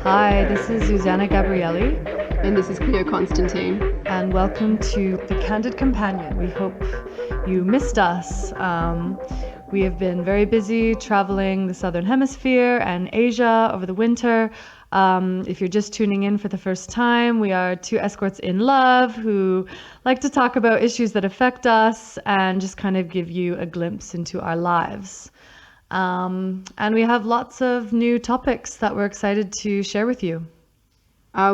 Hi, this is Susanna Gabrielli. And this is Cleo Constantine. And welcome to The Candid Companion. We hope you missed us. We have been very busy traveling the Southern Hemisphere and Asia over the winter. If you're just tuning in for the first time, we are two escorts in love who like to talk about issues that affect us and just kind of give you a glimpse into our lives. And we have lots of new topics that we're excited to share with you.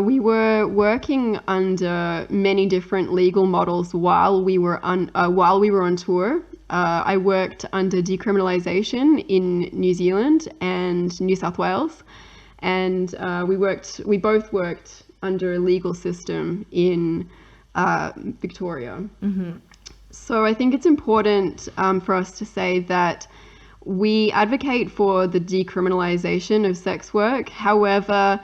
We were working under many different legal models while we were on tour. I worked under decriminalization in New Zealand and New South Wales, and we both worked under a legal system in Victoria. Mm-hmm. So I think it's important for us to say that we advocate for the decriminalization of sex work. However,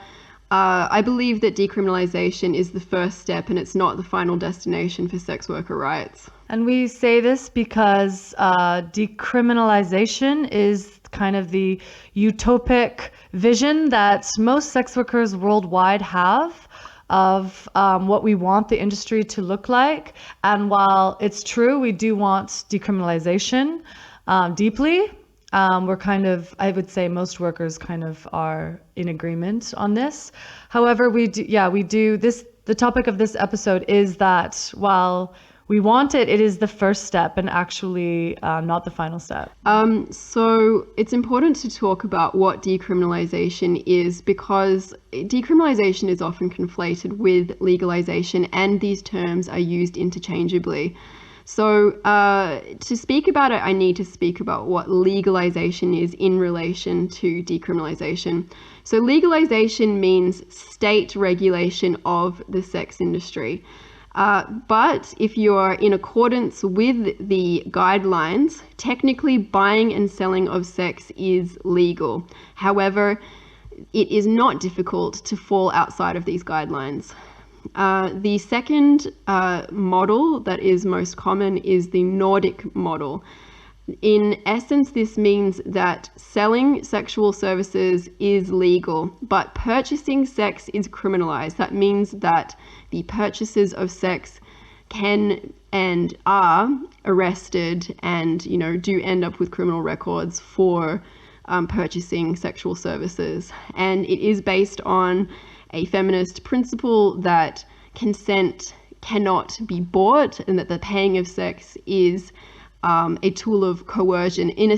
I believe that decriminalization is the first step and it's not the final destination for sex worker rights. And we say this because decriminalization is kind of the utopic vision that most sex workers worldwide have of what we want the industry to look like. And while it's true, we do want decriminalization deeply. We're kind of, I would say most workers kind of are in agreement on this. However, we do this. The topic of this episode is that while we want it, it is the first step and actually not the final step. So it's important to talk about what decriminalization is, because decriminalization is often conflated with legalization and these terms are used interchangeably. So to speak about it, I need to speak about what legalization is in relation to decriminalization. So legalization means state regulation of the sex industry. But if you're in accordance with the guidelines, technically buying and selling of sex is legal. However, it is not difficult to fall outside of these guidelines. The second model that is most common is the Nordic model. In essence, this means that selling sexual services is legal, but purchasing sex is criminalized. That means that the purchasers of sex can and are arrested and, do end up with criminal records for purchasing sexual services. And it is based on a feminist principle that consent cannot be bought and that the paying of sex is a tool of coercion, in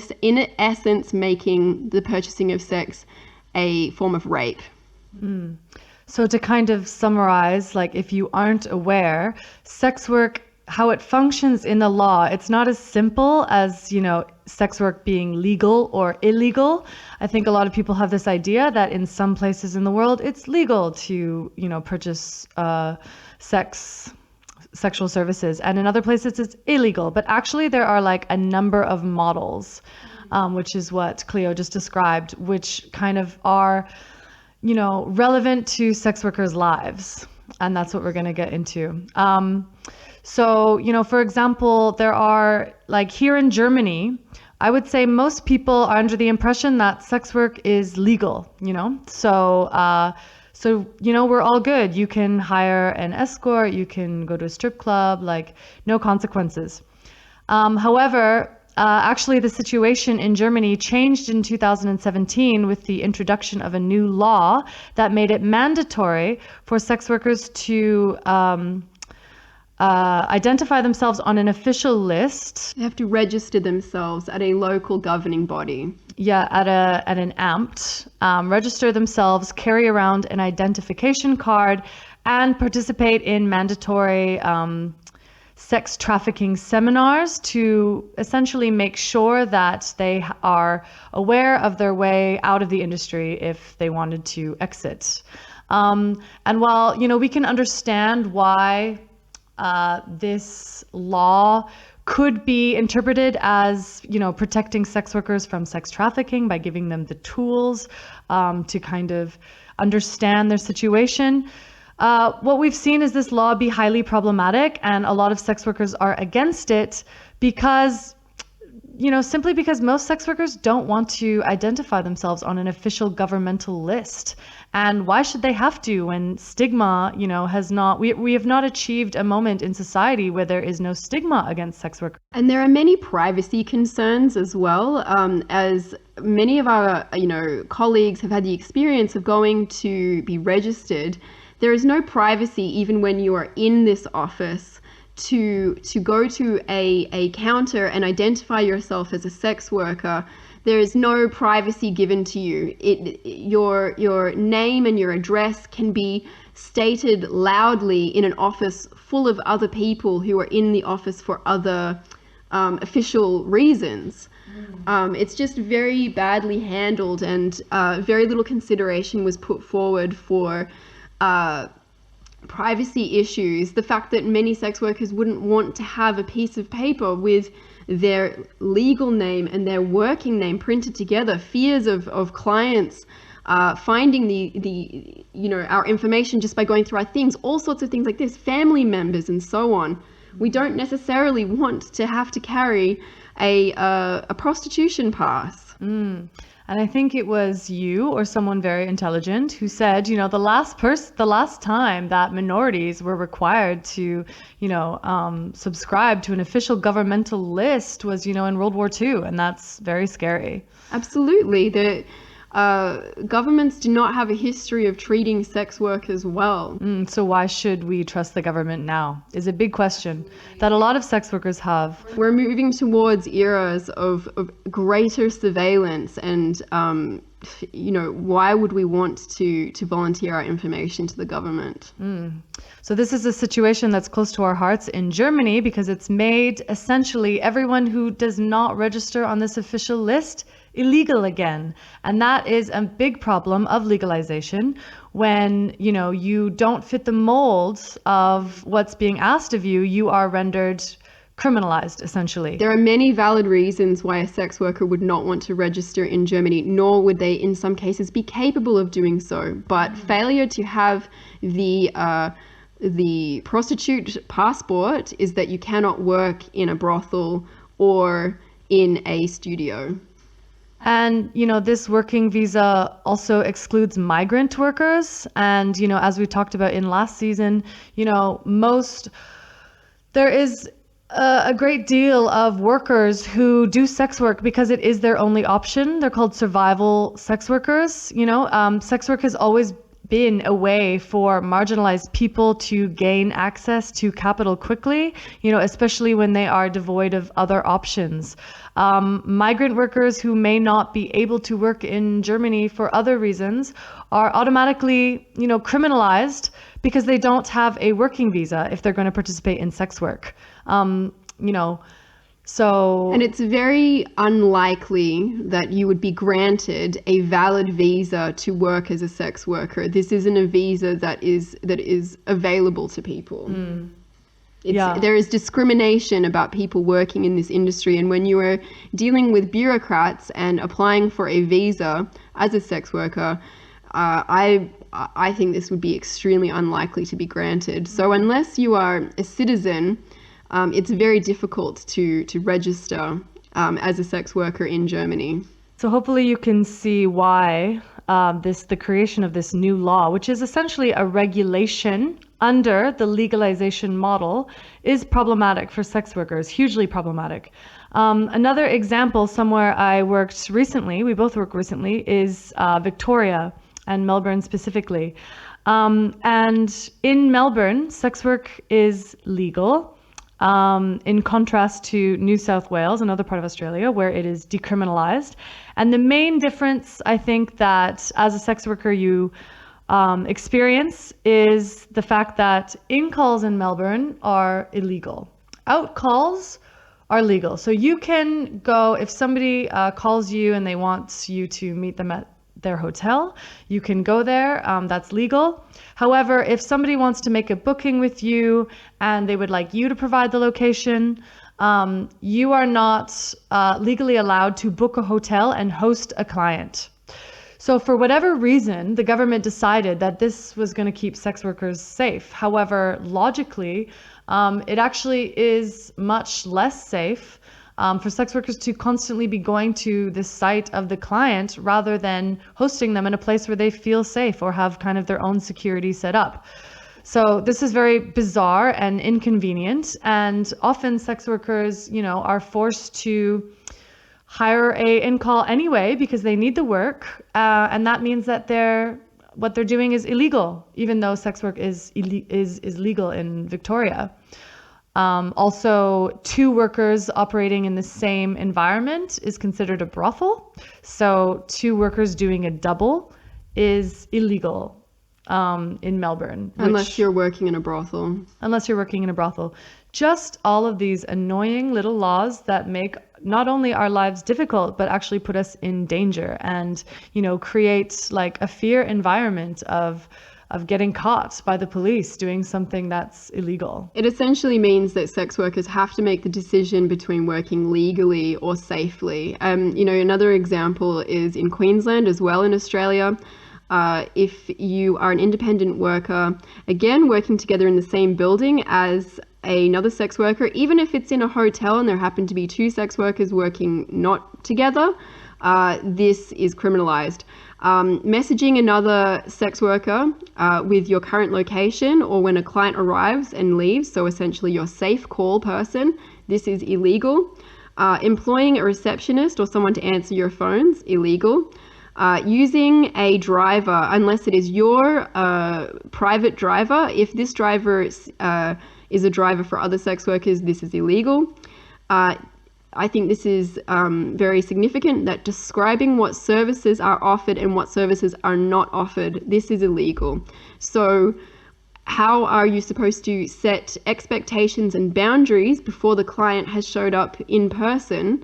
essence making the purchasing of sex a form of rape. Mm. So to kind of summarize, like if you aren't aware, sex work, how it functions in the law, it's not as simple as, sex work being legal or illegal. I think a lot of people have this idea that in some places in the world, it's legal to, purchase sexual services, and in other places it's illegal. But actually there are like a number of models, which is what Cleo just described, which kind of are, relevant to sex workers' lives. And that's what we're going to get into. So, for example, there are, like here in Germany, I would say most people are under the impression that sex work is legal, So, we're all good. You can hire an escort, you can go to a strip club, like no consequences. However, actually the situation in Germany changed in 2017 with the introduction of a new law that made it mandatory for sex workers to identify themselves on an official list. They have to register themselves at a local governing body. Yeah, at an AMPT, register themselves, carry around an identification card, and participate in mandatory sex trafficking seminars to essentially make sure that they are aware of their way out of the industry if they wanted to exit. And while, we can understand why this law could be interpreted as, protecting sex workers from sex trafficking by giving them the tools to kind of understand their situation. What we've seen is this law be highly problematic, and a lot of sex workers are against it because, simply because most sex workers don't want to identify themselves on an official governmental list. And why should they have to when stigma, has not, we have not achieved a moment in society where there is no stigma against sex workers. And there are many privacy concerns as well, as many of our, colleagues have had the experience of going to be registered. There is no privacy even when you are in this office to go to a counter and identify yourself as a sex worker. There is no privacy given to you. Your name and your address can be stated loudly in an office full of other people who are in the office for other official reasons. It's just very badly handled, and very little consideration was put forward for privacy issues. The fact that many sex workers wouldn't want to have a piece of paper with their legal name and their working name printed together, fears of clients finding the our information just by going through our things, all sorts of things like this, family members and so on. We don't necessarily want to have to carry a prostitution pass. And I think it was you or someone very intelligent who said, the last time that minorities were required to, subscribe to an official governmental list was, in World War II, and that's very scary. Absolutely. The governments do not have a history of treating sex workers well. So why should we trust the government now is a big question that a lot of sex workers have. We're moving towards eras of greater surveillance, and why would we want to volunteer our information to the government? So this is a situation that's close to our hearts in Germany because it's made essentially everyone who does not register on this official list illegal again. And that is a big problem of legalization when, you don't fit the molds of what's being asked of you, you are rendered criminalized, essentially. There are many valid reasons why a sex worker would not want to register in Germany, nor would they in some cases be capable of doing so. But failure to have the prostitute passport is that you cannot work in a brothel or in a studio. And, this working visa also excludes migrant workers. And, as we talked about in last season, there is a great deal of workers who do sex work because it is their only option. They're called survival sex workers. Sex work has always been a way for marginalized people to gain access to capital quickly, especially when they are devoid of other options. Migrant workers who may not be able to work in Germany for other reasons are automatically, criminalized because they don't have a working visa if they're going to participate in sex work. And it's very unlikely that you would be granted a valid visa to work as a sex worker. This isn't a visa that is available to people. There is discrimination about people working in this industry, and when you are dealing with bureaucrats and applying for a visa as a sex worker, I think this would be extremely unlikely to be granted. So unless you are a citizen, it's very difficult to register as a sex worker in Germany. So hopefully you can see why the creation of this new law, which is essentially a regulation under the legalization model, is problematic for sex workers, hugely problematic. Another example, somewhere I worked recently, we both worked recently, is Victoria and Melbourne specifically. And in Melbourne, sex work is legal, in contrast to New South Wales, another part of Australia, where it is decriminalized. And the main difference, I think, that as a sex worker you experience is the fact that in-calls in Melbourne are illegal. Out-calls are legal. So you can go, if somebody calls you and they want you to meet them at their hotel, you can go there. That's legal. However, if somebody wants to make a booking with you and they would like you to provide the location, you are not legally allowed to book a hotel and host a client. So for whatever reason, the government decided that this was going to keep sex workers safe. However, logically, it actually is much less safe for sex workers to constantly be going to the site of the client rather than hosting them in a place where they feel safe or have kind of their own security set up. So this is very bizarre and inconvenient, and often sex workers, are forced to hire a in-call anyway because they need the work, and that means that what they're doing is illegal, even though sex work is legal in Victoria. Also, two workers operating in the same environment is considered a brothel. So two workers doing a double is illegal in Melbourne. Unless you're working in a brothel. Unless you're working in a brothel. Just all of these annoying little laws that make not only our lives difficult, but actually put us in danger and, create like a fear environment of getting caught by the police doing something that's illegal. It essentially means that sex workers have to make the decision between working legally or safely. Another example is in Queensland as well in Australia. If you are an independent worker, again, working together in the same building as another sex worker, even if it's in a hotel and there happen to be two sex workers working not together, this is criminalized. Messaging another sex worker with your current location or when a client arrives and leaves, so essentially your safe call person, this is illegal. Employing a receptionist or someone to answer your phones, illegal. Using a driver, unless it is your private driver, if this driver is a driver for other sex workers, this is illegal. I think this is very significant, that describing what services are offered and what services are not offered, this is illegal. So how are you supposed to set expectations and boundaries before the client has showed up in person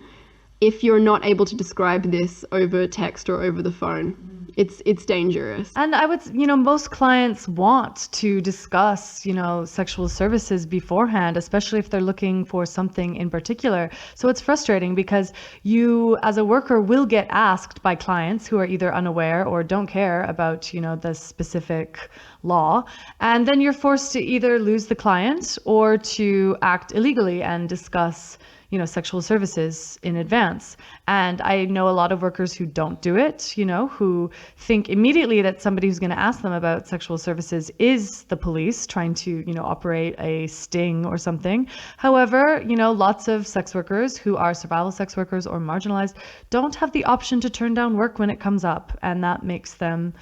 if you're not able to describe this over text or over the phone? It's dangerous. And I would, most clients want to discuss, sexual services beforehand, especially if they're looking for something in particular. So it's frustrating because you, as a worker, will get asked by clients who are either unaware or don't care about, the specific law. And then you're forced to either lose the client or to act illegally and discuss sexual services in advance. And I know a lot of workers who don't do it, who think immediately that somebody who's going to ask them about sexual services is the police trying to, operate a sting or something. However, lots of sex workers who are survival sex workers or marginalized don't have the option to turn down work when it comes up. And that makes them,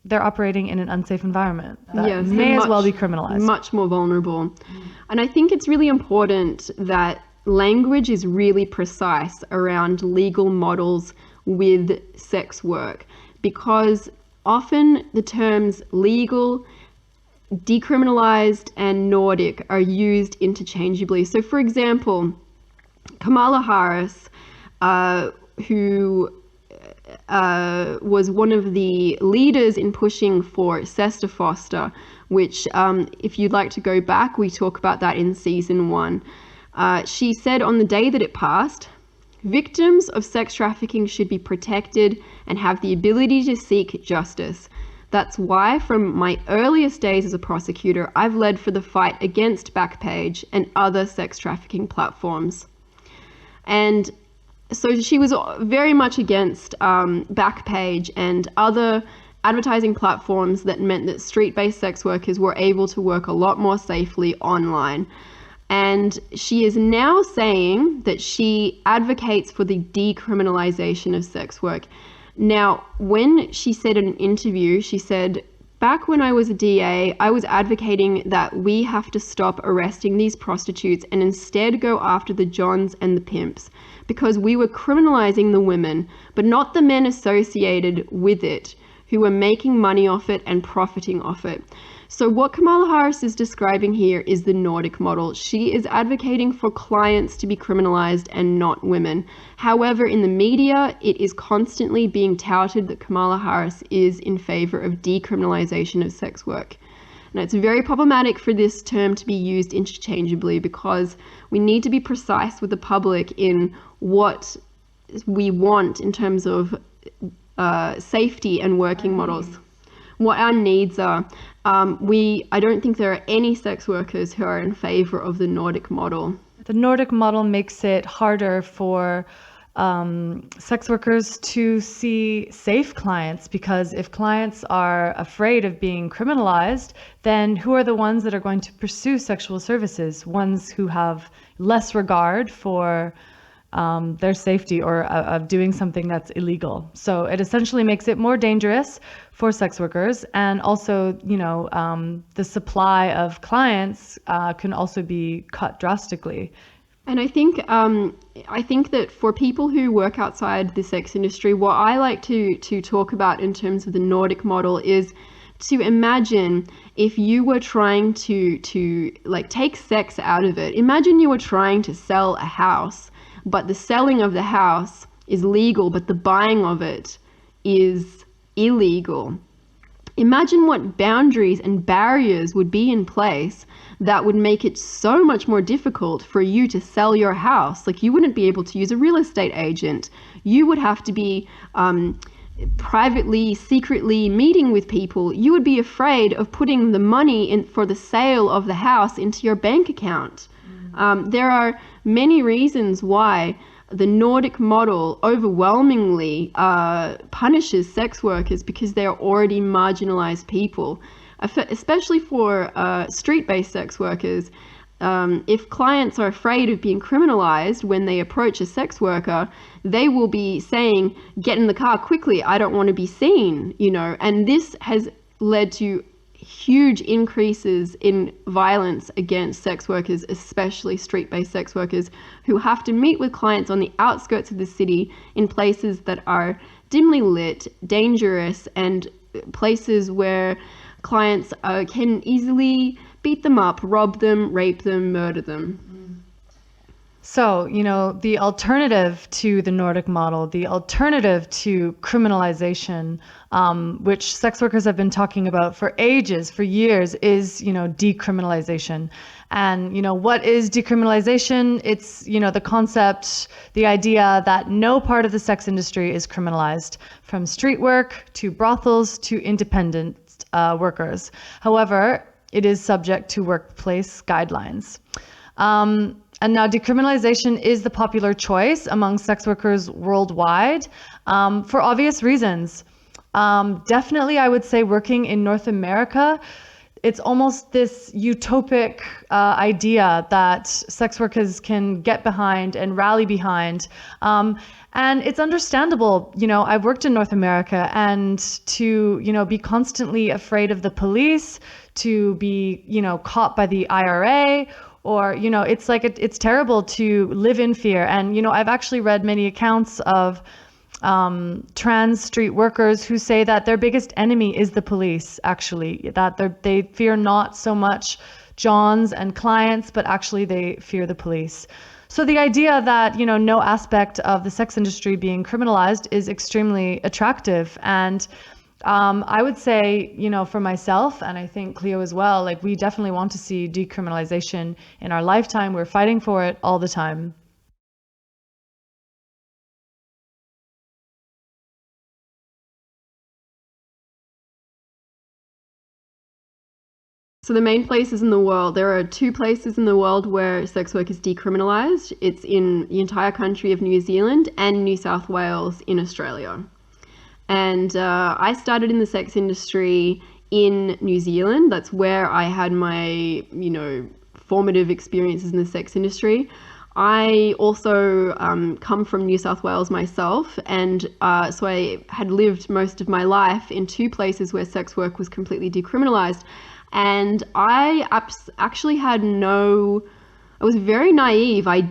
they're operating in an unsafe environment that may as well be criminalized. Much more vulnerable. And I think it's really important that language is really precise around legal models with sex work, because often the terms legal, decriminalized, and Nordic are used interchangeably. So for example, Kamala Harris, who was one of the leaders in pushing for Sesta Foster, which if you'd like to go back, we talk about that in season 1. She said on the day that it passed, victims of sex trafficking should be protected and have the ability to seek justice. That's why from my earliest days as a prosecutor, I've led for the fight against Backpage and other sex trafficking platforms. And so she was very much against Backpage and other advertising platforms that meant that street-based sex workers were able to work a lot more safely online. And she is now saying that she advocates for the decriminalization of sex work. Now, when she said in an interview, she said, back when I was a DA, I was advocating that we have to stop arresting these prostitutes and instead go after the Johns and the pimps, because we were criminalizing the women, but not the men associated with it, who were making money off it and profiting off it. So what Kamala Harris is describing here is the Nordic model. She is advocating for clients to be criminalized and not women. However, in the media, it is constantly being touted that Kamala Harris is in favor of decriminalization of sex work. Now, it's very problematic for this term to be used interchangeably, because we need to be precise with the public in what we want in terms of safety and working models, what our needs are. I don't think there are any sex workers who are in favor of the Nordic model. The Nordic model makes it harder for sex workers to see safe clients, because if clients are afraid of being criminalized, then who are the ones that are going to pursue sexual services? Ones who have less regard for their safety or of doing something that's illegal. So it essentially makes it more dangerous for sex workers, and also, the supply of clients can also be cut drastically. And I think that for people who work outside the sex industry, what I like to talk about in terms of the Nordic model is to imagine if you were trying to like take sex out of it. Imagine you were trying to sell a house, but the selling of the house is legal, but the buying of it is illegal. Imagine what boundaries and barriers would be in place that would make it so much more difficult for you to sell your house. Like, you wouldn't be able to use a real estate agent. You would have to be privately, secretly meeting with people. You would be afraid of putting the money in for the sale of the house into your bank account. There are many reasons why the Nordic model overwhelmingly punishes sex workers, because they are already marginalized people, especially for street-based sex workers. If clients are afraid of being criminalized when they approach a sex worker, they will be saying, get in the car quickly, I don't want to be seen, and this has led to huge increases in violence against sex workers, especially street-based sex workers, who have to meet with clients on the outskirts of the city in places that are dimly lit, dangerous, and places where clients can easily beat them up, rob them, rape them, murder them. So, the alternative to the Nordic model, the alternative to criminalization, which sex workers have been talking about for ages, for years, is, decriminalization. And, what is decriminalization? It's, the concept, the idea that no part of the sex industry is criminalized, from street work to brothels to independent workers. However, it is subject to workplace guidelines. And now decriminalization is the popular choice among sex workers worldwide, for obvious reasons. Definitely, I would say, working in North America, it's almost this utopic idea that sex workers can get behind and rally behind. And it's understandable. I've worked in North America, and to, be constantly afraid of the police, to be, caught by the IRA, or, it's like it's terrible to live in fear. And, I've actually read many accounts of trans street workers who say that their biggest enemy is the police, actually, that they fear not so much Johns and clients, but actually they fear the police. So the idea that, no aspect of the sex industry being criminalized is extremely attractive. And I would say, for myself, and I think Cleo as well, like, we definitely want to see decriminalization in our lifetime. We're fighting for it all the time. So the main places in the world, there are 2 places in the world where sex work is decriminalized. It's in the entire country of New Zealand and New South Wales in Australia. And I started in the sex industry in New Zealand. That's where I had my, formative experiences in the sex industry. I also come from New South Wales myself, and so I had lived most of my life in two places where sex work was completely decriminalized. And I actually had I was very naive. I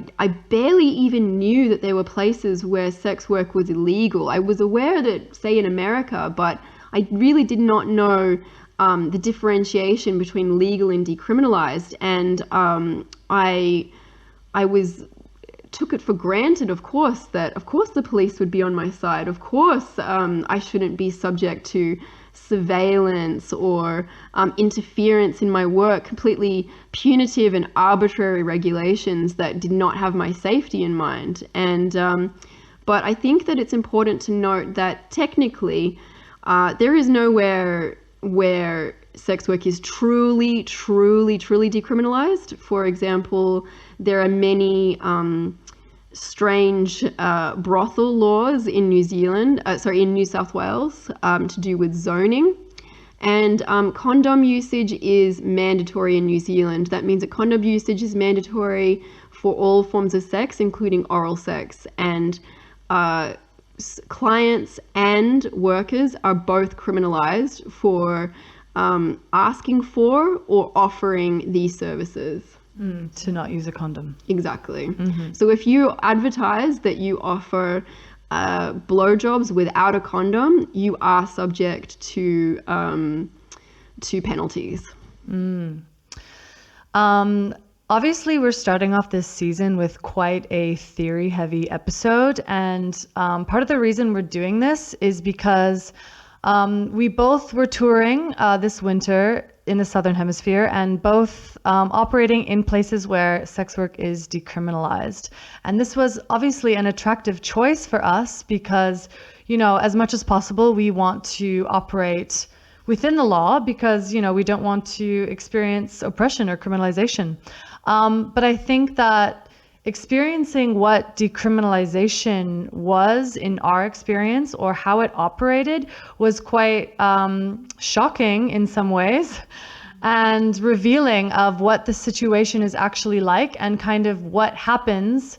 barely even knew that there were places where sex work was illegal. I was aware that, say, in America, but I really did not know the differentiation between legal and decriminalized. And I took it for granted, of course, that of course the police would be on my side. Of course, I shouldn't be subject to surveillance or interference in my work, completely punitive and arbitrary regulations that did not have my safety in mind. And but I think that it's important to note that technically there is nowhere where sex work is truly decriminalized. For example, there are many strange brothel laws in New South Wales to do with zoning. And condom usage is mandatory in New Zealand. That means that condom usage is mandatory for all forms of sex, including oral sex. And clients and workers are both criminalized for asking for or offering these services. To not use a condom. Exactly. So if you advertise that you offer blowjobs without a condom, you are subject to penalties. Obviously, we're starting off this season with quite a theory-heavy episode, and part of the reason we're doing this is because we both were touring this winter in the Southern Hemisphere, and both operating in places where sex work is decriminalized. And this was obviously an attractive choice for us because, you know, as much as possible, we want to operate within the law because, you know, we don't want to experience oppression or criminalization. But I think that experiencing what decriminalization was in our experience or how it operated was quite shocking in some ways and revealing of what the situation is actually like and kind of what happens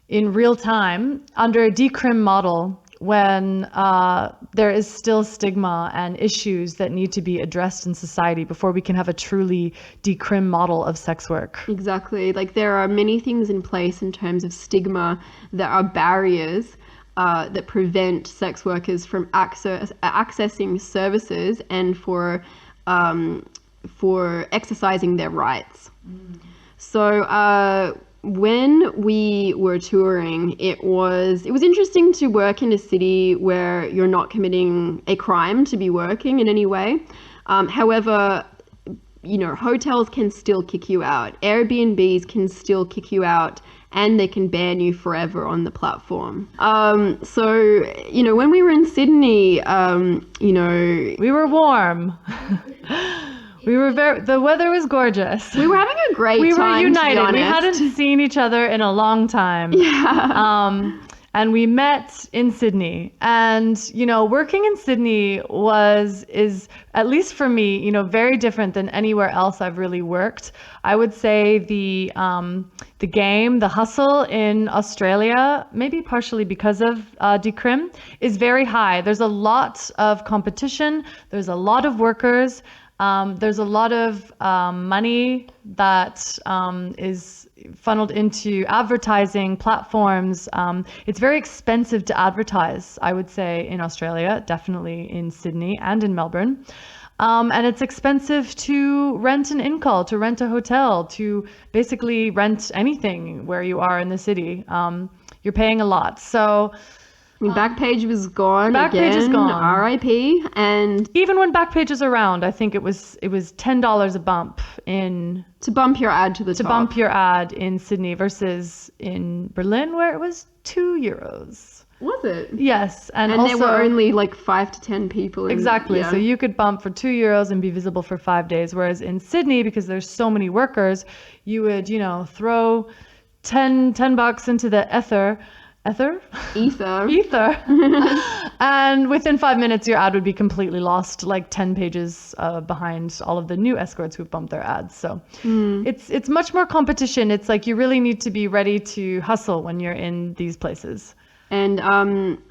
in real time under a decrim model when there is still stigma and issues that need to be addressed in society before we can have a truly decrim model of sex work. Exactly. Like there are many things in place in terms of stigma that are barriers that prevent sex workers from accessing services and for exercising their rights. So when we were touring, it was interesting to work in a city where you're not committing a crime to be working in any way. However, you know, hotels can still kick you out. Airbnbs can still kick you out, and they can ban you forever on the platform. So, you know, when we were in Sydney, you know, we were warm. The weather was gorgeous. We were having a great time. We were united. To be honest. We hadn't seen each other in a long time. Yeah. And we met in Sydney. And, you know, working in Sydney is, at least for me, you know, very different than anywhere else I've really worked. I would say the hustle in Australia, maybe partially because of Decrim, is very high. There's a lot of competition. There's a lot of workers. There's a lot of money that is funneled into advertising platforms. It's very expensive to advertise, I would say, in Australia, definitely in Sydney and in Melbourne. And it's expensive to rent an in-call, to rent a hotel, to basically rent anything where you are in the city. You're paying a lot. So Backpage was gone. Backpage is gone. R.I.P. And even when Backpage is around, I think it was $10 a bump to bump your ad to the top. To bump your ad in Sydney versus in Berlin, where it was €2. Was it? Yes, and also, there were only like 5 to 10 people. Exactly. Yeah. So you could bump for €2 and be visible for 5 days. Whereas in Sydney, because there's so many workers, you would, you know, throw $10 into the ether. Ether? Ether. Ether. And within 5 minutes, your ad would be completely lost, like 10 pages behind all of the new escorts who've bumped their ads. So it's much more competition. It's like you really need to be ready to hustle when you're in these places. And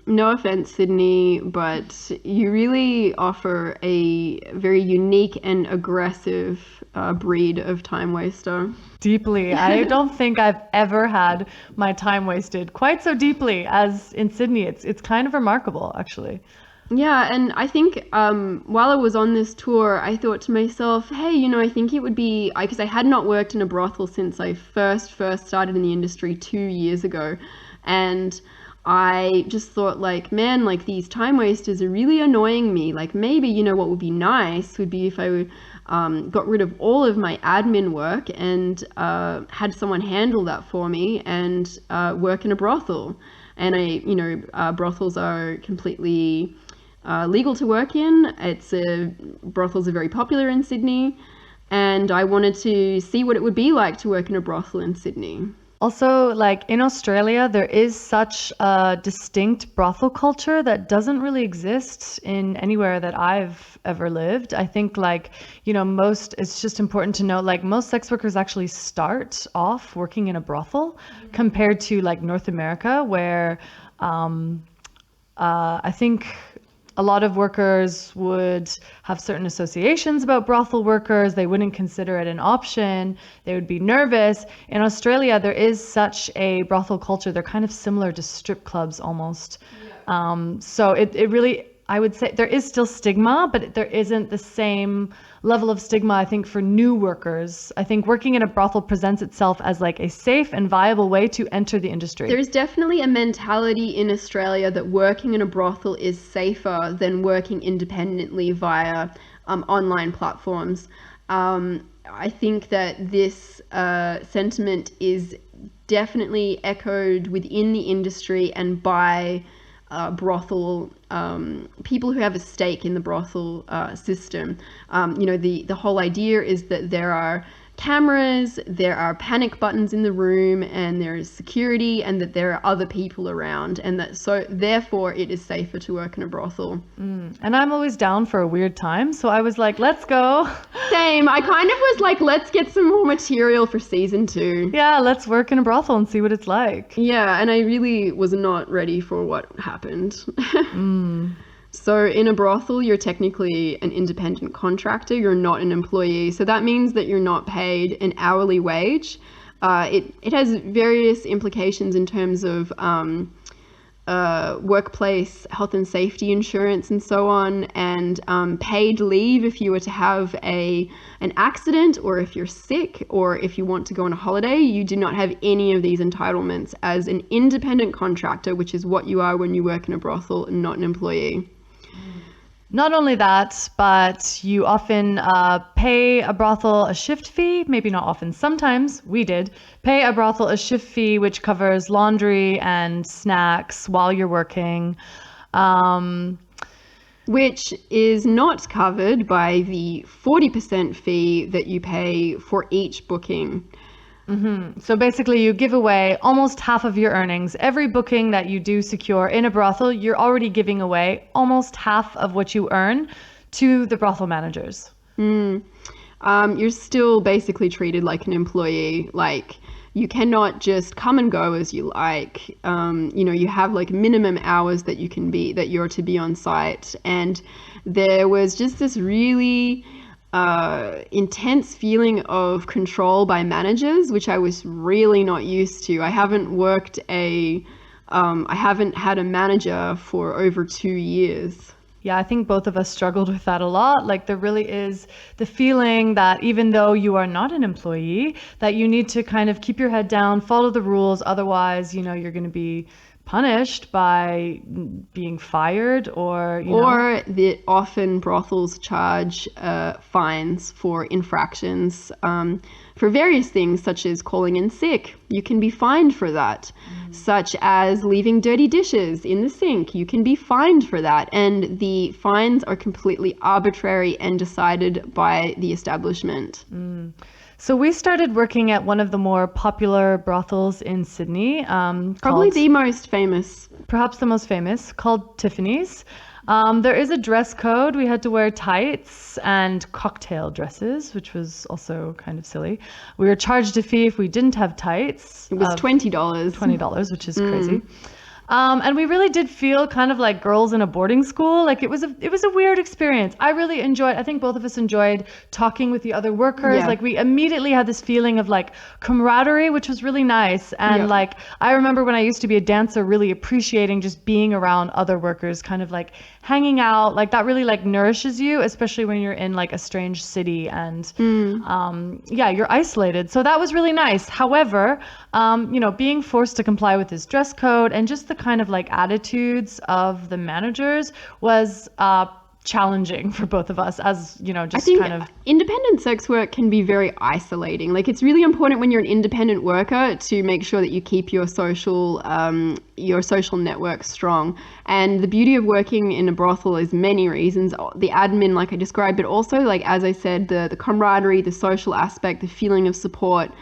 no offense, Sydney, but you really offer a very unique and aggressive breed of time waster. Deeply. I don't think I've ever had my time wasted quite so deeply as in Sydney. It's kind of remarkable, actually. Yeah, and I think while I was on this tour, I thought to myself, hey, I think it would be, because I had not worked in a brothel since I first started in the industry 2 years ago. And I just thought, like, man, like, these time wasters are really annoying me. Like, maybe, what would be nice would be if I got rid of all of my admin work and had someone handle that for me and work in a brothel. And brothels are completely legal to work in. Brothels are very popular in Sydney, and I wanted to see what it would be like to work in a brothel in Sydney. Also, like in Australia, there is such a distinct brothel culture that doesn't really exist in anywhere that I've ever lived. I think it's just important to note, like most sex workers actually start off working in a brothel compared to like North America, where I think a lot of workers would have certain associations about brothel workers. They wouldn't consider it an option. They would be nervous. In Australia, there is such a brothel culture. They're kind of similar to strip clubs almost. Yeah. So it really, I would say there is still stigma, but there isn't the same level of stigma, I think, for new workers. I think working in a brothel presents itself as like a safe and viable way to enter the industry. There's definitely a mentality in Australia that working in a brothel is safer than working independently via online platforms. I think that this sentiment is definitely echoed within the industry and by brothel people who have a stake in the brothel system. The whole idea is that there are cameras, there are panic buttons in the room, and there is security, and that there are other people around, and that so therefore it is safer to work in a brothel. And I'm always down for a weird time, so I was like, let's go. Same. I kind of was like, let's get some more material for season 2. Yeah, let's work in a brothel and see what it's like. Yeah, and I really was not ready for what happened. So in a brothel, you're technically an independent contractor. You're not an employee. So that means that you're not paid an hourly wage. It has various implications in terms of workplace health and safety insurance and so on, and paid leave if you were to have an accident, or if you're sick, or if you want to go on a holiday. You do not have any of these entitlements as an independent contractor, which is what you are when you work in a brothel and not an employee. Not only that, but you often pay a brothel a shift fee. Maybe not often. Sometimes we did pay a brothel a shift fee, which covers laundry and snacks while you're working. Which is not covered by the 40% fee that you pay for each booking. So basically you give away almost half of your earnings. Every booking that you do secure in a brothel, you're already giving away almost half of what you earn to the brothel managers. You're still basically treated like an employee. Like, you cannot just come and go as you like. You have like minimum hours that you're to be on site. And there was just this really intense feeling of control by managers, which I was really not used to. I haven't had a manager for over 2 years. Yeah, I think both of us struggled with that a lot. Like, there really is the feeling that even though you are not an employee, that you need to kind of keep your head down, follow the rules. Otherwise, you're going to be punished by being fired, or often brothels charge fines for infractions for various things, such as calling in sick. You can be fined for that. Such as leaving dirty dishes in the sink. You can be fined for that, and the fines are completely arbitrary and decided by the establishment. So we started working at one of the more popular brothels in Sydney, Probably called, the most famous. perhaps the most famous, called Tiffany's. There is a dress code. We had to wear tights and cocktail dresses, which was also kind of silly. We were charged a fee if we didn't have tights. It was of $20. $20, which is crazy. And we really did feel kind of like girls in a boarding school. Like it was a weird experience. I think both of us enjoyed talking with the other workers. Yeah. Like we immediately had this feeling of like camaraderie, which was really nice. And Yeah. like I remember when I used to be a dancer, really appreciating just being around other workers, kind of like hanging out. Like that really like nourishes you, especially when you're in like a strange city and yeah, you're isolated. So that was really nice. However, being forced to comply with this dress code and just the kind of like attitudes of the managers was challenging for both of us, as I just think kind of independent sex work can be very isolating. Like it's really important when you're an independent worker to make sure that you keep your social network strong. And the beauty of working in a brothel is many reasons. The admin, like I described, but also like as I said, the camaraderie, the social aspect, the feeling of support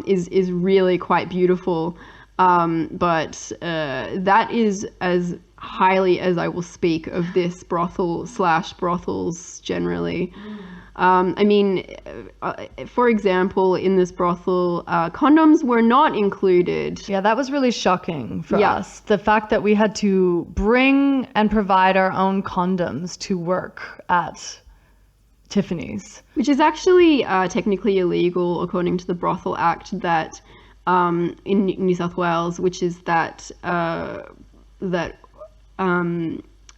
is really quite beautiful. But that is as highly as I will speak of this brothels generally. For example, in this brothel, condoms were not included. yeah, that was really shocking for Yeah. us. The fact that we had to bring and provide our own condoms to work at Tiffany's. Which is actually technically illegal according to the Brothel Act that in New South Wales, which is that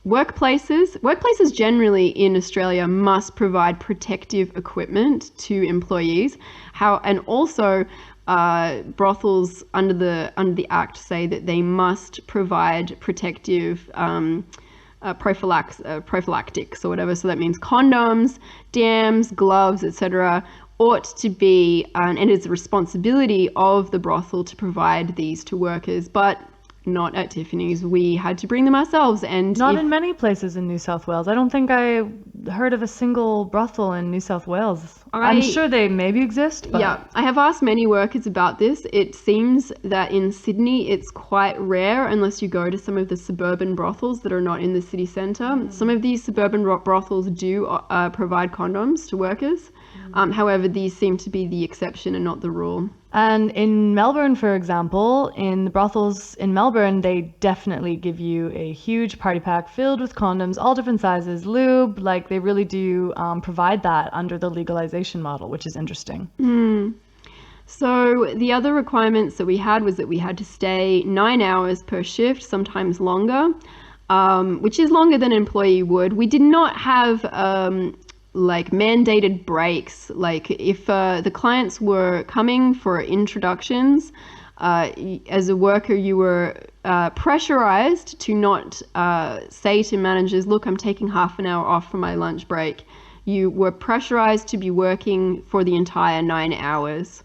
workplaces generally in Australia must provide protective equipment to employees. And also brothels under the Act say that they must provide protective prophylactics or whatever. So that means condoms, dams, gloves, etc. ought to be, and it's the responsibility of the brothel to provide these to workers, but not at Tiffany's. We had to bring them ourselves. And Not in many places in New South Wales. I don't think I heard of a single brothel in New South Wales. I'm sure they maybe exist, but Yeah, I have asked many workers about this. It seems that in Sydney it's quite rare unless you go to some of the suburban brothels that are not in the city centre. Some of these suburban brothels do provide condoms to workers. However, these seem to be the exception and not the rule. And in Melbourne, for example, in the brothels in Melbourne, they definitely give you a huge party pack filled with condoms, all different sizes, lube. Like they really do provide that under the legalization model, which is interesting. So the other requirements that we had was that we had to stay 9 hours per shift, sometimes longer, which is longer than an employee would. We did not have like mandated breaks. Like if the clients were coming for introductions, as a worker, you were pressurized to not say to managers, look, I'm taking half an hour off for my lunch break. You were pressurized to be working for the entire 9 hours.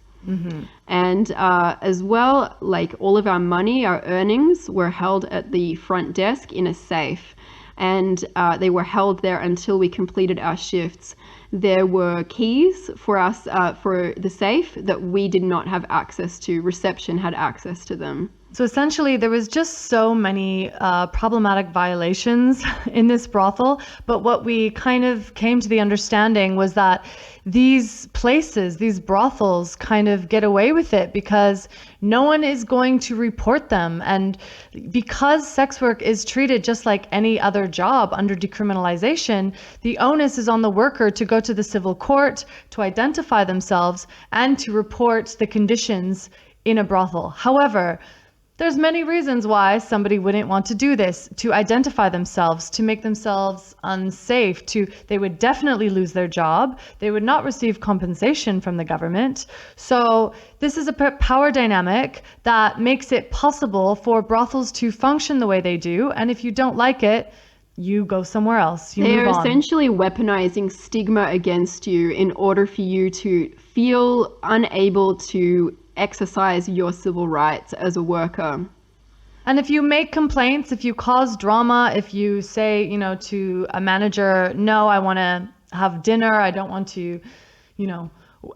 And as well, like all of our money, our earnings were held at the front desk in a safe. And they were held there until we completed our shifts. There were keys for us for the safe that we did not have access to. Reception had access to them. So essentially, there was just so many problematic violations in this brothel. But what we kind of came to the understanding was that these places, these brothels, kind of get away with it because no one is going to report them. And because sex work is treated just like any other job under decriminalization, the onus is on the worker to go to the civil court, to identify themselves, and to report the conditions in a brothel. However, there's many reasons why somebody wouldn't want to do this, to identify themselves, to make themselves unsafe, they would definitely lose their job. They would not receive compensation from the government. So this is a power dynamic that makes it possible for brothels to function the way they do. And if you don't like it, you go somewhere else. You They move are on. essentially weaponizing stigma against you in order for you to feel unable to exercise your civil rights as a worker. And if you make complaints, if you cause drama, if you say, to a manager, no, I want to have dinner, I don't want to,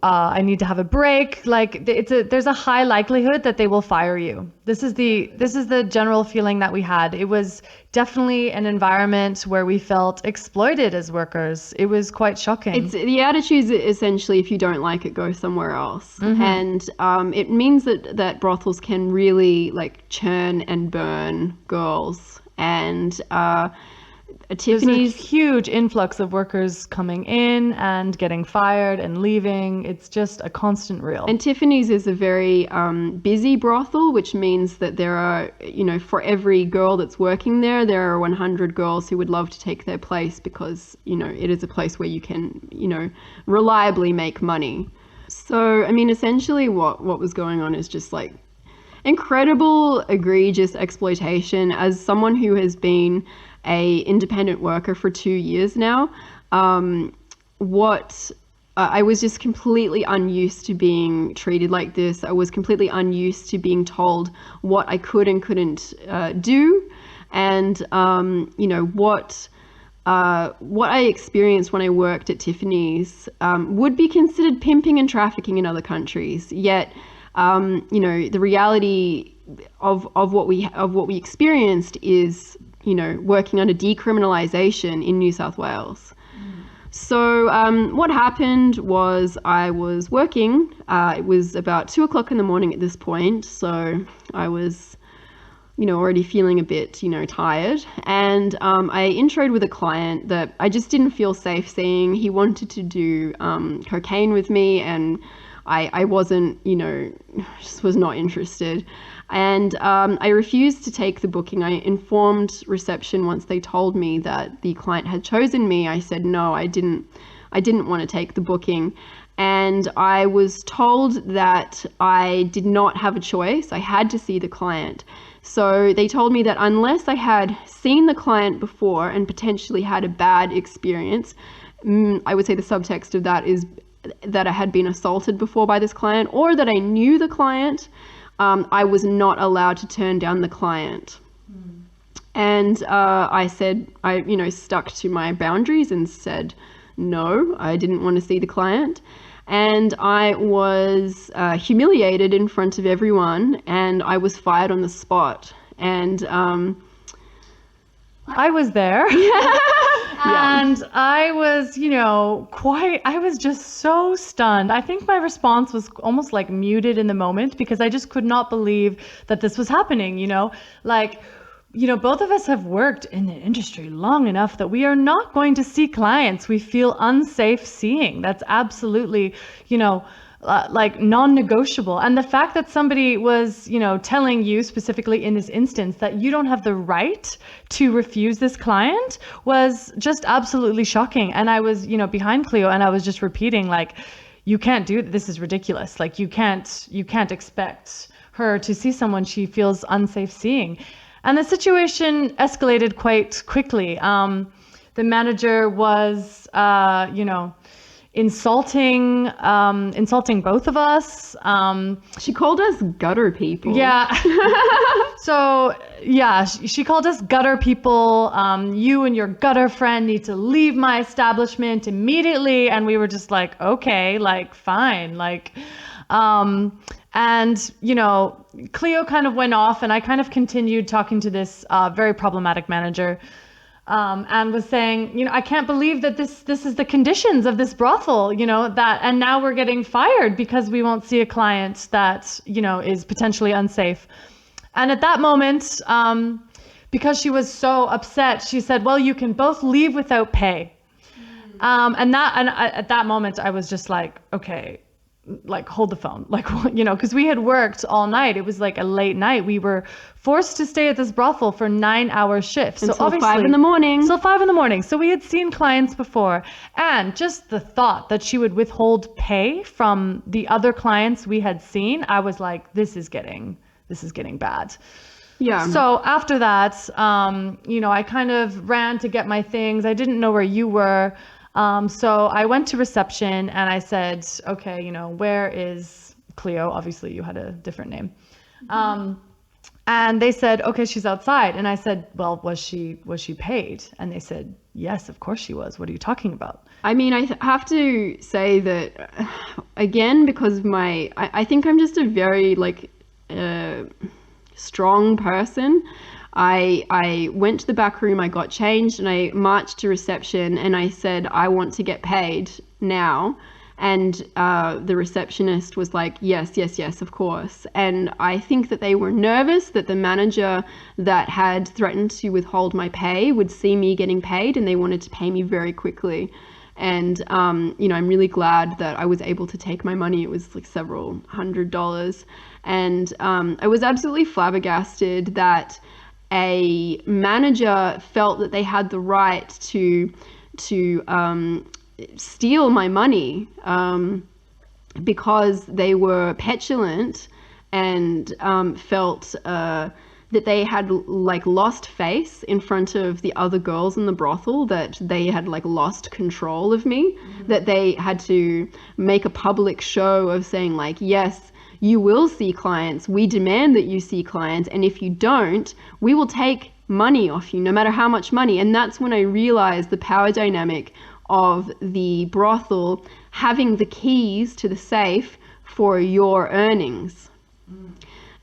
I need to have a break. Like there's a high likelihood that they will fire you. This is the general feeling that we had. It was definitely an environment where we felt exploited as workers. It was quite shocking. It's the attitude is essentially, if you don't like it, go somewhere else. And it means that brothels can really like churn and burn girls. And Tiffany's There's a huge influx of workers coming in and getting fired and leaving. It's just a constant reel. And Tiffany's is a very busy brothel, which means that there are, for every girl that's working there, there are 100 girls who would love to take their place because, it is a place where you can, reliably make money. So, I mean, essentially what was going on is just like incredible, egregious exploitation. As someone who has been a independent worker for 2 years now, I was just completely unused to being treated like this. I was completely unused to being told what I could and couldn't do, and what I experienced when I worked at Tiffany's would be considered pimping and trafficking in other countries. Yet, the reality of what we experienced is, working under decriminalization in New South Wales. So what happened was I was working. It was about 2:00 in the morning at this point. So I was, already feeling a bit, tired. And I introed with a client that I just didn't feel safe seeing. He wanted to do cocaine with me, and I wasn't, just was not interested. And I refused to take the booking. I informed reception once they told me that the client had chosen me. I said no, I didn't want to take the booking. And I was told that I did not have a choice. I had to see the client. So they told me that unless I had seen the client before and potentially had a bad experience, I would say the subtext of that is that I had been assaulted before by this client, or that I knew the client, I was not allowed to turn down the client. And I said, I stuck to my boundaries and said, no, I didn't want to see the client. And I was humiliated in front of everyone, and I was fired on the spot. And I was there. And I was, I was just so stunned. I think my response was almost like muted in the moment because I just could not believe that this was happening, both of us have worked in the industry long enough that we are not going to see clients we feel unsafe seeing. That's absolutely, non-negotiable. And the fact that somebody was, telling you specifically in this instance that you don't have the right to refuse this client was just absolutely shocking. And I was, behind Cleo, and I was just repeating, you can't do this. Is ridiculous. You can't expect her to see someone she feels unsafe seeing. And the situation escalated quite quickly. The manager was, insulting both of us. She called us gutter people. Yeah. So yeah, she called us gutter people. You and your gutter friend need to leave my establishment immediately. And we were just like, okay, fine. And, Cleo kind of went off, and I kind of continued talking to this very problematic manager. And was saying, I can't believe that this is the conditions of this brothel, and now we're getting fired because we won't see a client that, is potentially unsafe. And at that moment, because she was so upset, she said, well, you can both leave without pay. At that moment, I was just like, okay, hold the phone, because we had worked all night. It was a late night. We were forced to stay at this brothel for 9-hour shifts. Until 5 in the morning. Till 5 in the morning. So we had seen clients before. And just the thought that she would withhold pay from the other clients we had seen, I was like, this is getting bad. Yeah. So after that, I kind of ran to get my things. I didn't know where you were. So I went to reception and I said, okay, where is Cleo? Obviously you had a different name. And they said, okay, she's outside. And I said, well, was she paid? And they said, yes, of course she was. What are you talking about? I mean, have to say that, again, because I think I'm just a very, like, strong person. I went to the back room, I got changed, and I marched to reception, and I said, I want to get paid now. And the receptionist was like, yes, yes, yes, of course. And I think that they were nervous that the manager that had threatened to withhold my pay would see me getting paid, and they wanted to pay me very quickly. And, you know, I'm really glad that I was able to take my money. It was like several $100s. And I was absolutely flabbergasted that a manager felt that they had the right to steal my money because they were petulant and felt that they had like lost face in front of the other girls in the brothel, that they had like lost control of me, that they had to make a public show of saying like, yes, you will see clients, we demand that you see clients, and if you don't, we will take money off you, no matter how much money. And that's when I realized the power dynamic of the brothel having the keys to the safe for your earnings.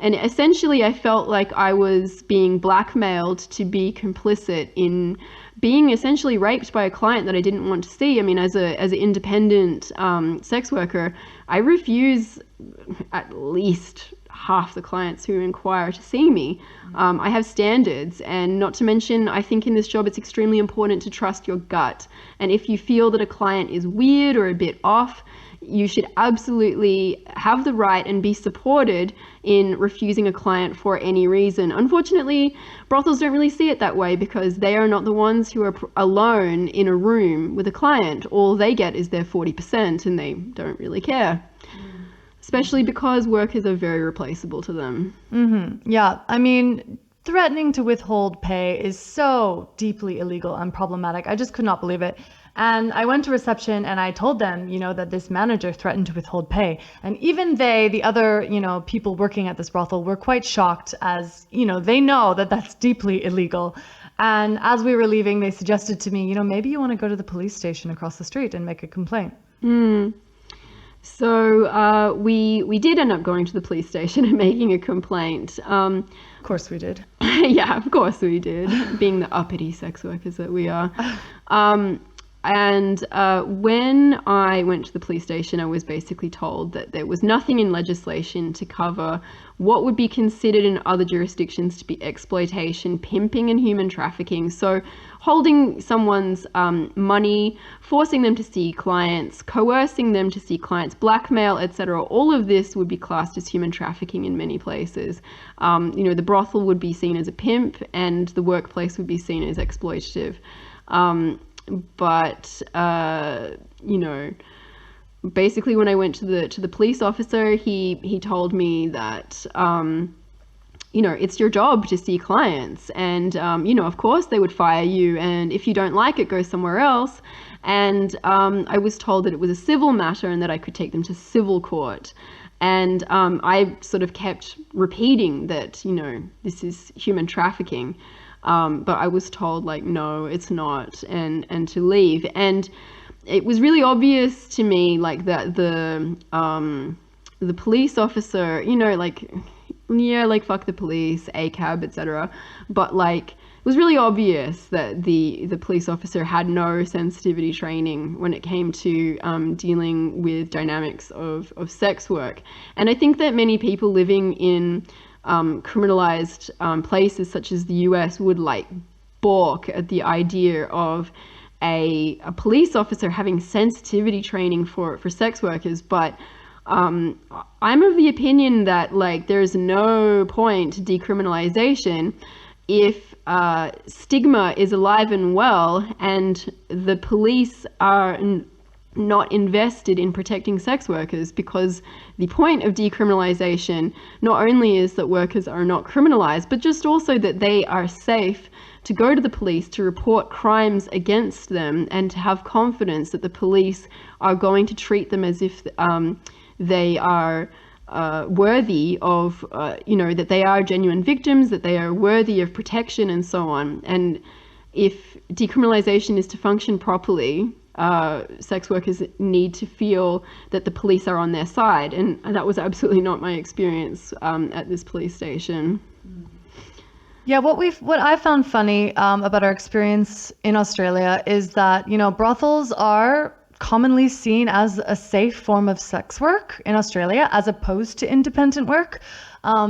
And essentially I felt like I was being blackmailed to be complicit in being essentially raped by a client that I didn't want to see. I mean, as an independent sex worker, I refuse at least half the clients who inquire to see me. I have standards, and not to mention, I think in this job it's extremely important to trust your gut. And if you feel that a client is weird or a bit off, you should absolutely have the right and be supported in refusing a client for any reason. Unfortunately, brothels don't really see it that way because they are not the ones who are alone in a room with a client. All they get is their 40% and they don't really care. Especially because workers are very replaceable to them. Mm-hmm. Yeah, I mean, threatening to withhold pay is so deeply illegal and problematic. I just could not believe it. And I went to reception and I told them, you know, that this manager threatened to withhold pay. And even they, the other, you know, people working at this brothel were quite shocked, as, you know, they know that that's deeply illegal. And as we were leaving, they suggested to me, you know, maybe you want to go to the police station across the street and make a complaint. So we did end up going to the police station and making a complaint. Of course we did. Yeah, of course we did, being the uppity sex workers that we are. And when I went to the police station, I was basically told that there was nothing in legislation to cover what would be considered in other jurisdictions to be exploitation, pimping, and human trafficking. So holding someone's money, forcing them to see clients, coercing them to see clients, blackmail, etc. All of this would be classed as human trafficking in many places. You know, the brothel would be seen as a pimp and the workplace would be seen as exploitative. But you know, basically when I went to the police officer, he told me that you know, it's your job to see clients, and you know, of course they would fire you, and if you don't like it, go somewhere else. And I was told that it was a civil matter and that I could take them to civil court. And I sort of kept repeating that, you know, this is human trafficking. But I was told like, no, it's not, and to leave. And it was really obvious to me like that the police officer, you know, like, yeah, like fuck the police, ACAB, etc. But like, it was really obvious that the police officer had no sensitivity training when it came to dealing with dynamics of sex work. And I think that many people living in criminalized places such as the US would like balk at the idea of a police officer having sensitivity training for sex workers. But I'm of the opinion that like there's no point to decriminalization if stigma is alive and well and the police are not invested in protecting sex workers, because the point of decriminalization not only is that workers are not criminalized, but just also that they are safe to go to the police to report crimes against them and to have confidence that the police are going to treat them as if they are worthy of, that they are genuine victims, that they are worthy of protection, and so on. And if decriminalization is to function properly, sex workers need to feel that the police are on their side. And that was absolutely not my experience at this police station. Yeah, what I found funny about our experience in Australia is that, brothels are commonly seen as a safe form of sex work in Australia, as opposed to independent work,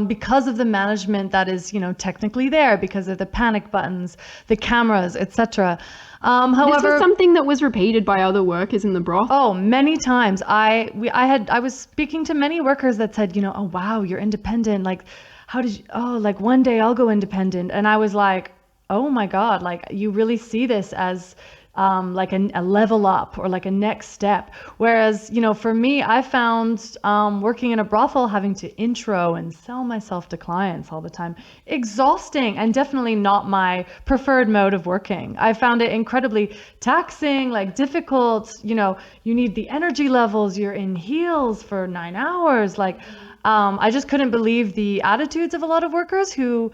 because of the management that is, technically there, because of the panic buttons, the cameras, etc. However, this was something that was repeated by other workers in the brothel. Oh, many times. I was speaking to many workers that said, oh wow, you're independent. Like, how did you? Oh, like one day I'll go independent. And I was like, oh my God, like you really see this as like a level up or like a next step. Whereas, for me, I found working in a brothel, having to intro and sell myself to clients all the time, exhausting and definitely not my preferred mode of working. I found it incredibly taxing, like difficult. You need the energy levels. You're in heels for 9 hours. Like, I just couldn't believe the attitudes of a lot of workers who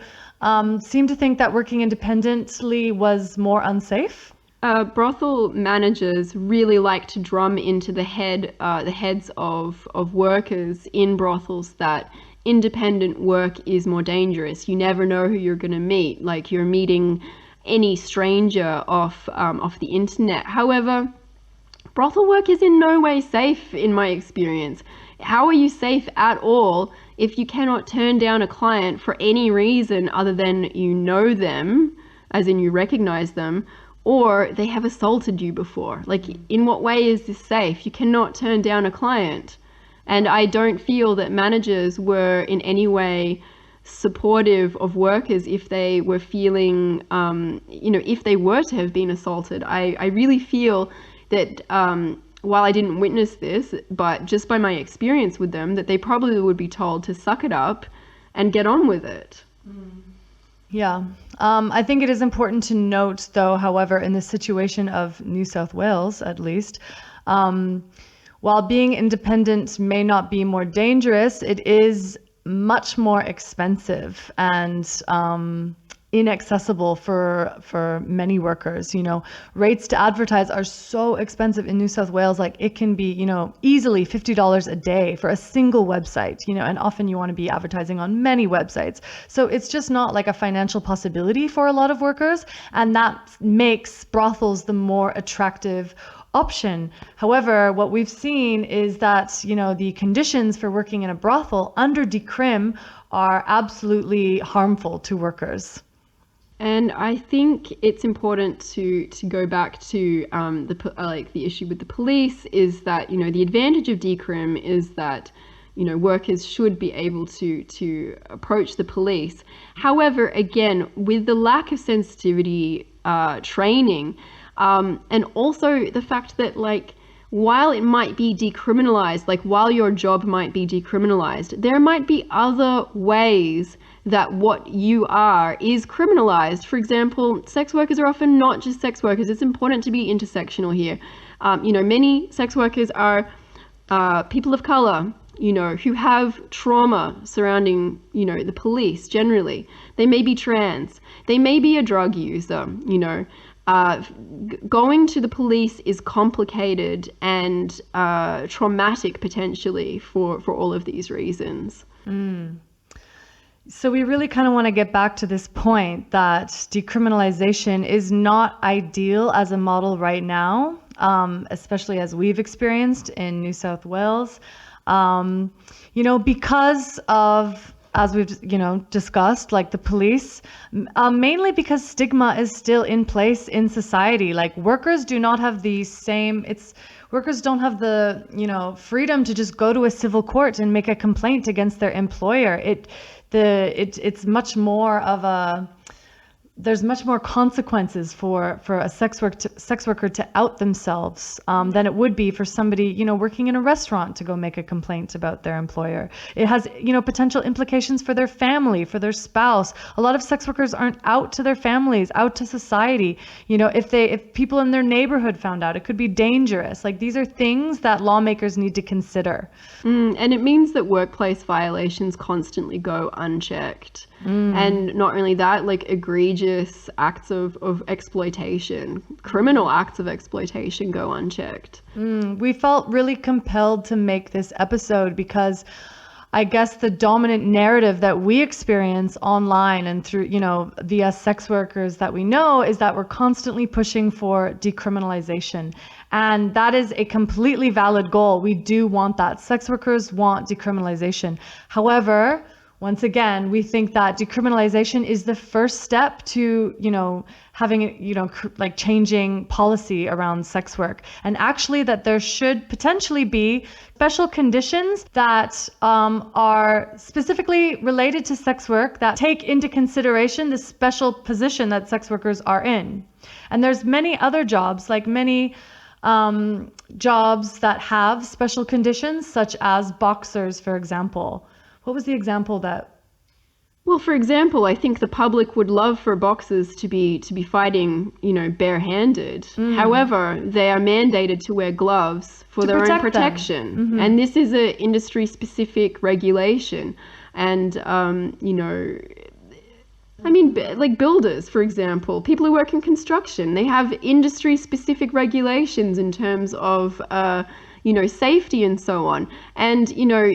seemed to think that working independently was more unsafe. Brothel managers really like to drum into the heads of workers in brothels that independent work is more dangerous. You never know who you're going to meet. Like you're meeting any stranger off the internet. However, brothel work is in no way safe in my experience. How are you safe at all if you cannot turn down a client for any reason other than you know them, as in you recognize them, or they have assaulted you before? Like, in what way is this safe? You cannot turn down a client. And I don't feel that managers were in any way supportive of workers if they were feeling, if they were to have been assaulted. I really feel that while I didn't witness this, but just by my experience with them, that they probably would be told to suck it up and get on with it. Yeah. I think it is important to note, though, however, in the situation of New South Wales, at least, while being independent may not be more dangerous, it is much more expensive and inaccessible for many workers. Rates to advertise are so expensive in New South Wales. Like it can be, easily $50 a day for a single website, and often you want to be advertising on many websites. So it's just not like a financial possibility for a lot of workers. And that makes brothels the more attractive option. However, what we've seen is that, the conditions for working in a brothel under Decrim are absolutely harmful to workers. And I think it's important to go back to the issue with the police is that, the advantage of Decrim is that, workers should be able to approach the police. However, again, with the lack of sensitivity training, and also the fact that while it might be decriminalized, while your job might be decriminalized, there might be other ways that what you are is criminalized. For example, sex workers are often not just sex workers. It's important to be intersectional here. Many sex workers are people of color, who have trauma surrounding, the police generally. They may be trans. They may be a drug user, going to the police is complicated and traumatic potentially for all of these reasons. So we really kind of want to get back to this point that decriminalization is not ideal as a model right now, especially as we've experienced in New South Wales, because of, as we've, discussed, like the police, mainly because stigma is still in place in society. Like workers do not have the same, workers don't have the, freedom to just go to a civil court and make a complaint against their employer. It's much more of a, there's much more consequences for a sex worker to out themselves than it would be for somebody, you know, working in a restaurant to go make a complaint about their employer. It has, you know, potential implications for their family, for their spouse. A lot of sex workers aren't out to their families, out to society. You know, if people in their neighborhood found out, it could be dangerous. Like, these are things that lawmakers need to consider. And it means that workplace violations constantly go unchecked. And not only that, like egregious acts of exploitation, criminal acts of exploitation go unchecked. We felt really compelled to make this episode because I guess the dominant narrative that we experience online and through, you know, via sex workers that we know is that we're constantly pushing for decriminalization. And that is a completely valid goal. We do want that. Sex workers want decriminalization. However, once again, we think that decriminalization is the first step to, you know, having, you know, like changing policy around sex work. And actually that there should potentially be special conditions that are specifically related to sex work that take into consideration the special position that sex workers are in. And there's many other jobs, like many jobs that have special conditions, such as boxers, for example. What was the example that? Well, for example, I think the public would love for boxers to be fighting, you know, barehanded. However, they are mandated to wear gloves for their own protection. And this is an industry-specific regulation. And, you know, I mean, like builders, for example, people who work in construction, they have industry-specific regulations in terms of you know, safety and so on. And, you know,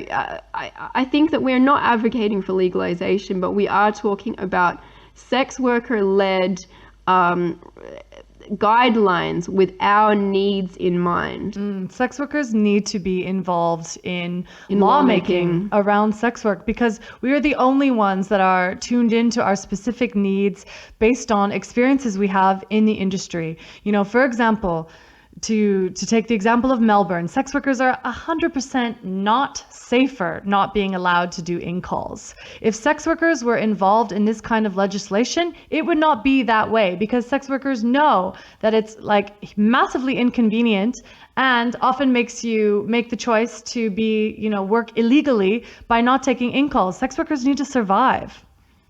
I think that we're not advocating for legalization, but we are talking about sex worker-led guidelines with our needs in mind. Sex workers need to be involved in lawmaking around sex work because we are the only ones that are tuned into our specific needs based on experiences we have in the industry. You know, for example, to take the example of Melbourne, sex workers are 100% not safer not being allowed to do in-calls. If sex workers were involved in this kind of legislation, it would not be that way because sex workers know that it's like massively inconvenient and often makes you make the choice to be, you know, work illegally by not taking in-calls. Sex workers need to survive.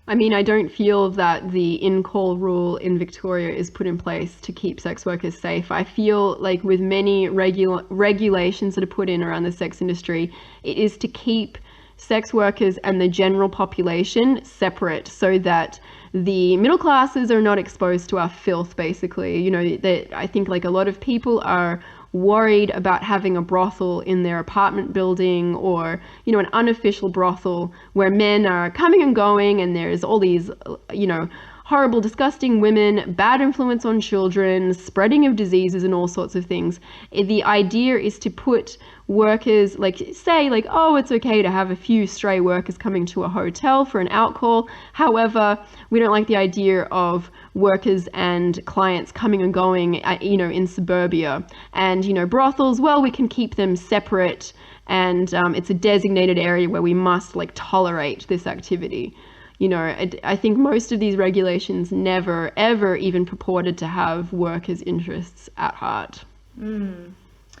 I mean, I don't feel that the in-call rule in Victoria is put in place to keep sex workers safe. I feel like with many regulations that are put in around the sex industry, it is to keep sex workers and the general population separate so that the middle classes are not exposed to our filth, basically. You know, that I think like a lot of people are worried about having a brothel in their apartment building or, you know, an unofficial brothel where men are coming and going and there's all these, you know, horrible, disgusting women, bad influence on children, spreading of diseases and all sorts of things. The idea is to put workers, like say like, oh, it's okay to have a few stray workers coming to a hotel for an outcall. However, we don't like the idea of workers and clients coming and going, you know, in suburbia. And, you know, brothels, well, we can keep them separate and it's a designated area where we must like tolerate this activity. You know, I think most of these regulations never, ever even purported to have workers' interests at heart.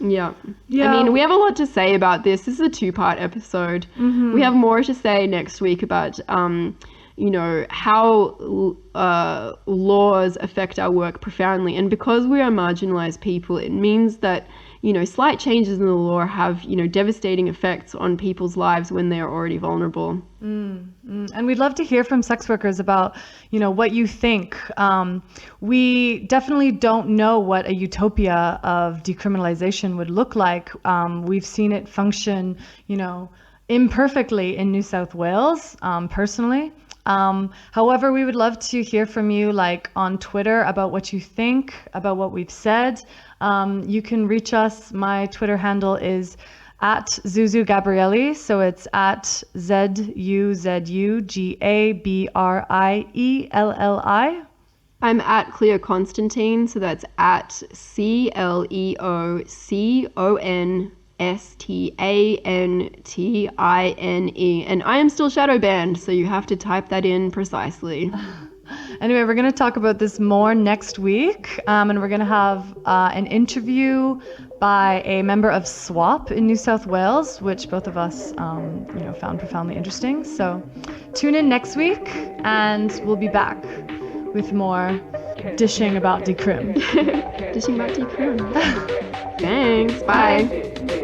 Yeah. I mean, we have a lot to say about this. This is a two-part episode. We have more to say next week about, you know, how laws affect our work profoundly. And because we are marginalized people, it means that, you know, slight changes in the law have, you know, devastating effects on people's lives when they are already vulnerable. And we'd love to hear from sex workers about, you know, what you think. We definitely don't know what a utopia of decriminalization would look like. We've seen it function, you know, imperfectly in New South Wales, personally. However, we would love to hear from you, like on Twitter, about what you think about what we've said. You can reach us. My Twitter handle is at Zuzu Gabrielli. So it's at ZUZUGABRIELLI. I'm at Cleo Constantine. So that's at CLEOCONSTANTINE. And I am still shadow banned, so you have to type that in precisely. Anyway, we're going to talk about this more next week, and we're going to have an interview by a member of SWAP in New South Wales, which both of us, found profoundly interesting. So tune in next week, and we'll be back with more dishing about Decrim. Dishing about Decrim. Thanks. Bye.